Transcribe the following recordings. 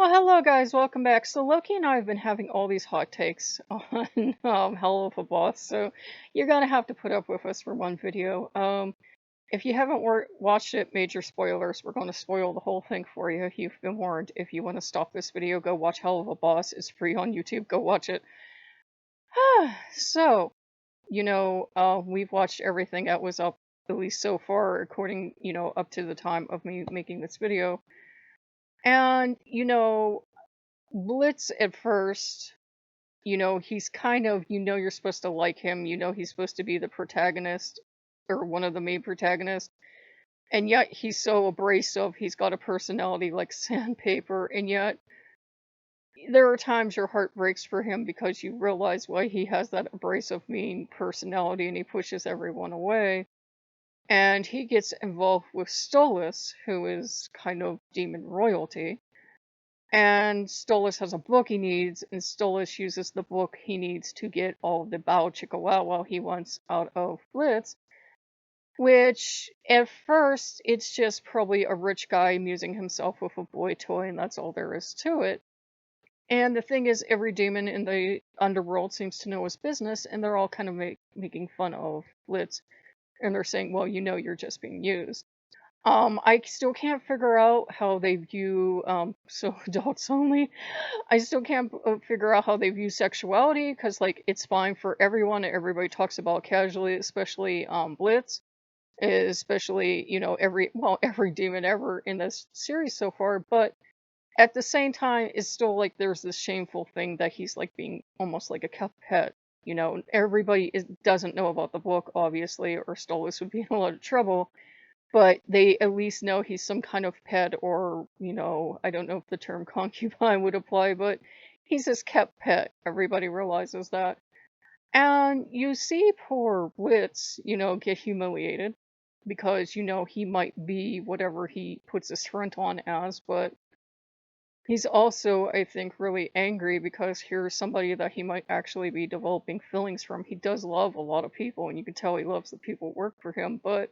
Well, hello guys, welcome back. So Loki and I have been having all these hot takes on Helluva Boss, so you're gonna have to put up with us for one video. If you haven't watched it, major spoilers. We're gonna spoil the whole thing for you. You've been warned. If you want to stop this video, go watch Helluva Boss. It's free on YouTube. Go watch it. So, we've watched everything that was up, at least so far, according, up to the time of me making this video. And, Blitz at first, he's kind of, you're supposed to like him, he's supposed to be the protagonist or one of the main protagonists, and yet he's so abrasive, he's got a personality like sandpaper, and yet there are times your heart breaks for him because you realize why he has that abrasive, mean personality and he pushes everyone away. And he gets involved with Stolas, who is kind of demon royalty. And Stolas has a book he needs, and Stolas uses the book he needs to get all of the Bao Chickawawa he wants out of Blitz. Which, at first, it's just probably a rich guy amusing himself with a boy toy, and that's all there is to it. And the thing is, every demon in the underworld seems to know his business, and they're all kind of making fun of Blitz. And they're saying, well, you're just being used. I still can't figure out how they view, so adults only. I still can't figure out how they view sexuality, because, like, it's fine for everyone. Everybody talks about casually, especially, Blitz. Especially, every demon ever in this series so far. But at the same time, it's still like there's this shameful thing that he's, like, being almost like a kept pet. Everybody doesn't know about the book, obviously, or Stolas would be in a lot of trouble. But they at least know he's some kind of pet, or, I don't know if the term concubine would apply, but he's this kept pet. Everybody realizes that. And you see poor Blitz, get humiliated because, he might be whatever he puts his front on as, but he's also, I think, really angry because here's somebody that he might actually be developing feelings from. He does love a lot of people, and you can tell he loves the people who work for him, but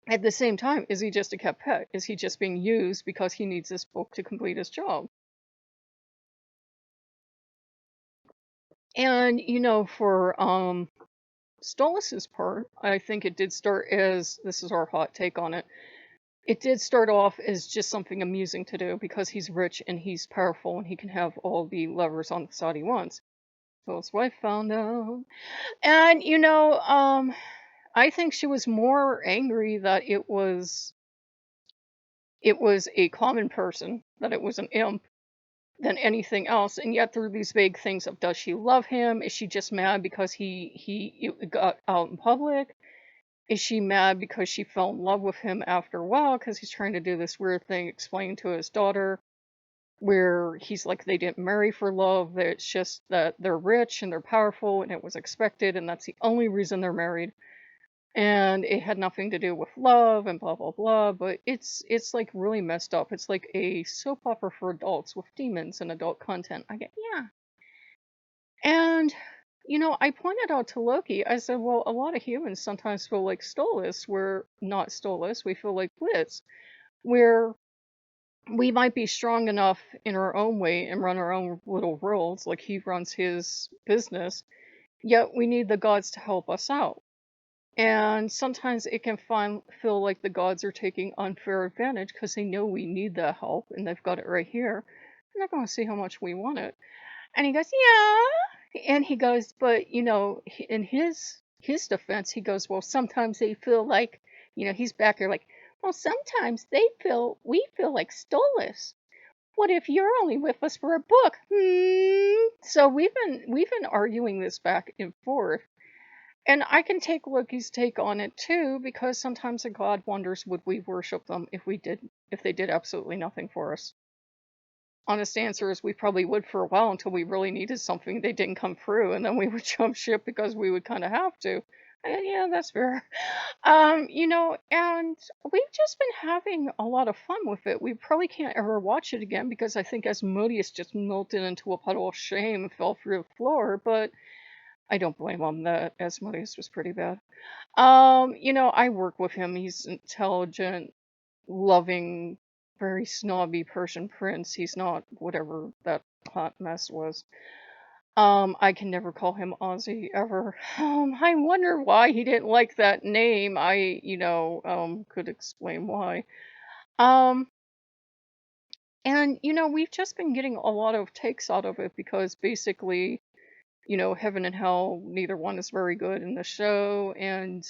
at the same time, is he just a kept pet? Is he just being used because he needs this book to complete his job? And, for Stolas's part, I think it did start as, this is our hot take on it, it did start off as just something amusing to do because he's rich and he's powerful and he can have all the levers on the side he wants. So that's what I found out. And, I think she was more angry that it was a common person, that it was an imp, than anything else. And yet through these vague things of, does she love him? Is she just mad because it got out in public? Is she mad because she fell in love with him after a while because he's trying to do this weird thing explaining to his daughter where he's like, they didn't marry for love, that it's just that they're rich and they're powerful and it was expected and that's the only reason they're married. And it had nothing to do with love and blah blah blah, but it's like really messed up. It's like a soap opera for adults with demons and adult content. I get, yeah. And I pointed out to Loki, I said, well, a lot of humans sometimes feel like Stolas. We're not Stolas, we feel like Blitz, where we might be strong enough in our own way and run our own little worlds, like he runs his business, yet we need the gods to help us out. And sometimes it can feel like the gods are taking unfair advantage because they know we need the help and they've got it right here. They're not going to see how much we want it. And he goes, yeah. And he goes, but, in his defense, he goes, well, sometimes they feel like, he's back there like, well, sometimes we feel like Stolas. What if you're only with us for a book? So we've been arguing this back and forth. And I can take Loki's take on it too, because sometimes a god wonders, would we worship them if they did absolutely nothing for us? Honest answer is we probably would for a while until we really needed something, they didn't come through, and then we would jump ship because we would kind of have to. And yeah, that's fair. And we've just been having a lot of fun with it. We probably can't ever watch it again because I think Asmodeus just melted into a puddle of shame and fell through the floor, but I don't blame him. That Asmodeus was pretty bad. I work with him. He's intelligent, loving very snobby Persian prince. He's not whatever that hot mess was. I can never call him Ozzy ever. I wonder why he didn't like that name. Could explain why. Um, and we've just been getting a lot of takes out of it because basically, heaven and hell, neither one is very good in the show, and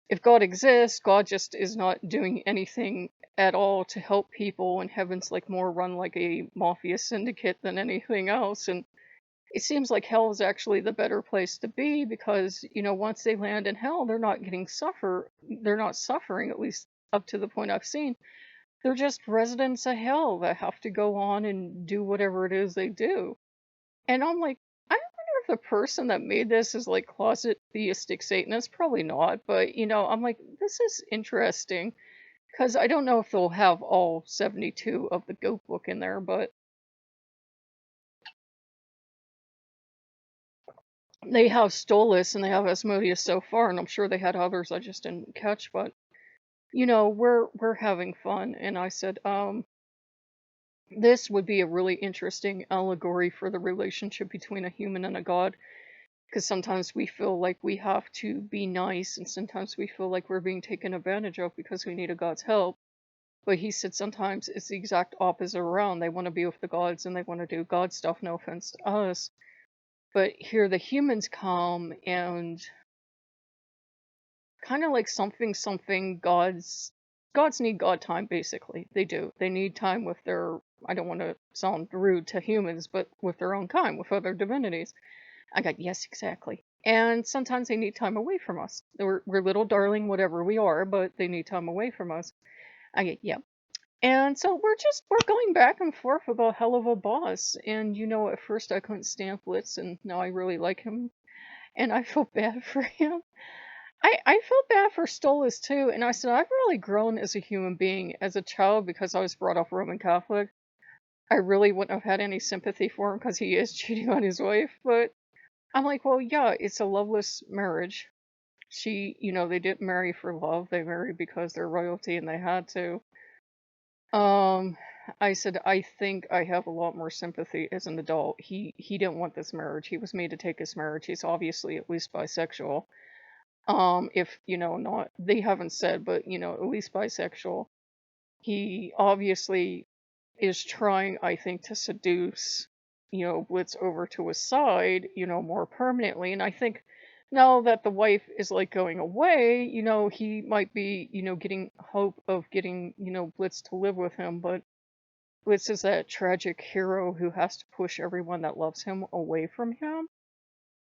if God exists, God just is not doing anything at all to help people, and heaven's like more run like a mafia syndicate than anything else. And it seems like hell is actually the better place to be because, once they land in hell, they're not suffering, at least up to the point I've seen. They're just residents of hell that have to go on and do whatever it is they do. And I'm like, I wonder if the person that made this is like closet theistic Satanist. Probably not, but I'm like, this is interesting because I don't know if they'll have all 72 of the Goat book in there, but they have Stolas and they have Asmodeus so far, and I'm sure they had others I just didn't catch. But we're having fun, and I said, this would be a really interesting allegory for the relationship between a human and a god. Because sometimes we feel like we have to be nice, and sometimes we feel like we're being taken advantage of because we need a god's help. But he said sometimes it's the exact opposite around. They want to be with the gods and they want to do god stuff, no offense to us. But here the humans come and kind of like something gods need god time, basically. They do. They need time with their, I don't want to sound rude to humans, but with their own kind, with other divinities. I got, yes, exactly. And sometimes they need time away from us. We're little darling, whatever we are, but they need time away from us. I get, yeah. And so we're going back and forth about Helluva boss. And at first I couldn't stand Blitz, and now I really like him. And I feel bad for him. I feel bad for Stolas too. And I said, I've really grown as a human being. As a child, because I was brought up Roman Catholic, I really wouldn't have had any sympathy for him because he is cheating on his wife. But I'm like, well, yeah, it's a loveless marriage. They didn't marry for love. They married because they're royalty and they had to. Um, I said, I think I have a lot more sympathy as an adult. He didn't want this marriage. He was made to take his marriage. He's obviously at least bisexual. If, not, they haven't said, but, at least bisexual. He obviously is trying, I think, to seduce, Blitz over to his side, more permanently. And I think now that the wife is like going away, he might be, getting hope of getting, Blitz to live with him. But Blitz is that tragic hero who has to push everyone that loves him away from him.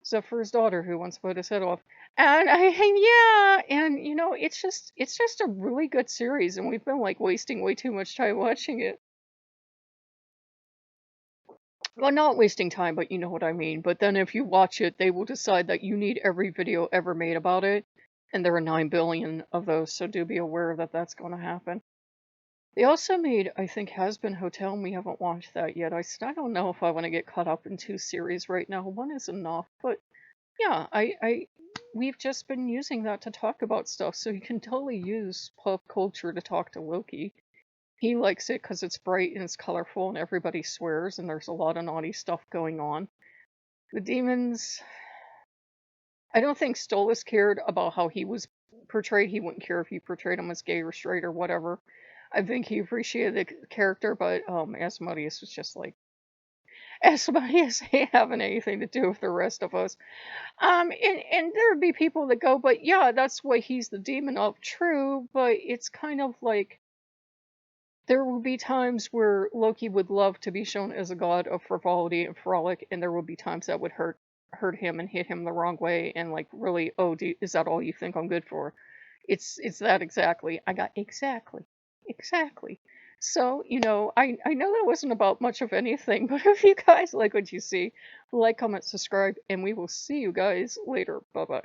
Except for his daughter who once put his head off. And yeah, and it's just a really good series, and we've been like wasting way too much time watching it. Well, not wasting time, but you know what I mean. But then if you watch it, they will decide that you need every video ever made about it, and there are 9 billion of those, so do be aware that that's going to happen. They also made, I think, Has Been Hotel, and we haven't watched that yet. I don't know if I want to get caught up in 2 series right now. One is enough, but yeah, we've just been using that to talk about stuff, so you can totally use pop culture to talk to Loki. He likes it because it's bright and it's colorful and everybody swears and there's a lot of naughty stuff going on. The demons, I don't think Stolas cared about how he was portrayed. He wouldn't care if you portrayed him as gay or straight or whatever. I think he appreciated the character, but Asmodeus was just like, Asmodeus ain't having anything to do with the rest of us. And there would be people that go, but yeah, that's why he's the demon of. True, but it's kind of like there will be times where Loki would love to be shown as a god of frivolity and frolic, and there will be times that would hurt him and hit him the wrong way, and like, really, oh, is that all you think I'm good for? It's that exactly. I got exactly. So, I know that wasn't about much of anything, but if you guys like what you see, like, comment, subscribe, and we will see you guys later. Bye bye.